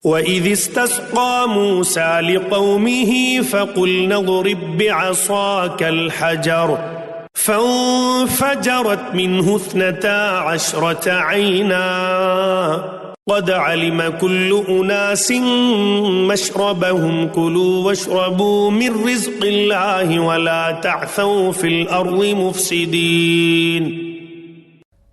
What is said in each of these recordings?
وَإِذِ اسْتَسْقَى مُوسَى لِقَوْمِهِ فَقُلْنَا اضْرِبْ بِعَصَاكَ الْحَجَرَ فَانفَجَرَتْ مِنْهُ 12 عَيْنًا قَدْ عَلِمَ كُلُّ أُنَاسٍ مَشْرَبَهُمْ كُلُوا وَاشْرَبُوا مِنْ رِزْقِ اللَّهِ وَلَا تَعْثَوْا فِي الْأَرْضِ مُفْسِدِينَ।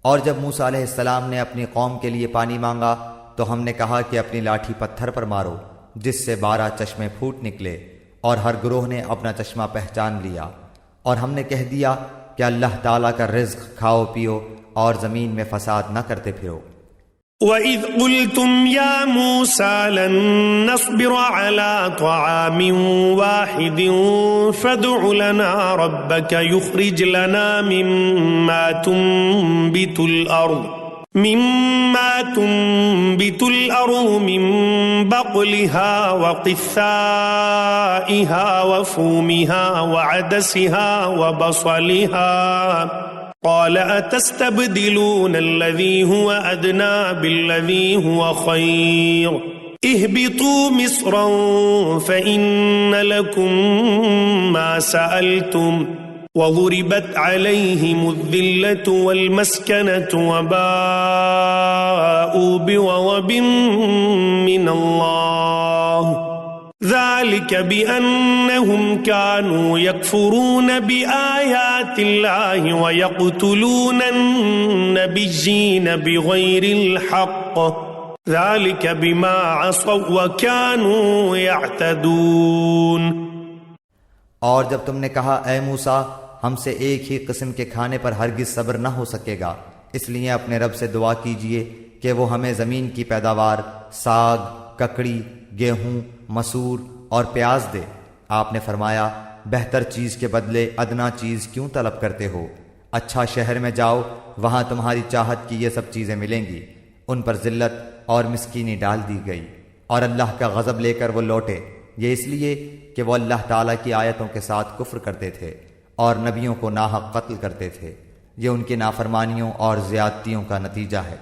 और जब मूसा अलैहिस्सलाम ने अपनी कौम के लिए पानी मांगा तो हमने कहा कि अपनी लाठी पत्थर पर मारो, जिससे 12 चश्मे फूट निकले, और हर गुरोह ने अपना चश्मा पहचान लिया। और हमने कह दिया कि अल्लाह ताला का रिज़्क़ खाओ पियो और ज़मीन में फसाद न करते फिरो। وَإِذْ قُلْتُمْ يَا مُوسَى لَن نَّصْبِرَ عَلَى طَعَامٍ وَاحِدٍ فَادْعُ لَنَا رَبَّكَ يُخْرِجْ لَنَا مِمَّا تُنبِتُ الْأَرْضُ مِن بَقْلِهَا وَقِثَّائِهَا وَفُومِهَا وَعَدَسِهَا وَبَصَلِهَا قال أتستبدلون الذي هو أدنى بالذي هو خير اهبطوا مصرا فإن لكم ما سألتم وضربت عليهم الذلة والمسكنة وباءوا بغضب من الله ذلك بأنهم كانوا يكفرون بآيات الله ويقتلون النبيين بغير الحق ذلك بما عصوا وكانوا يعتدون। और जब तुमने कहा ए मूसा, हमसे एक ही किस्म के खाने पर हरगिज सब्र न हो सकेगा, इसलिए अपने रब से दुआ कीजिए कि वो हमें ज़मीन की पैदावार, साग, ककड़ी, गेहूं, मसूर और प्याज दे। आपने फरमाया, बेहतर चीज़ के बदले अदना चीज़ क्यों तलब करते हो? अच्छा शहर में जाओ, वहां तुम्हारी चाहत की ये सब चीज़ें मिलेंगी। उन पर जिल्लत और मिस्कीनी डाल दी गई और अल्लाह का गज़ब लेकर वो लौटे, ये इसलिए कि वो अल्लाह ताला की आयतों के साथ कुफ्र करते थे और नबियों को नाहक कत्ल करते थे। ये उनकी नाफरमानियों और ज़्यादतियों का नतीजा है।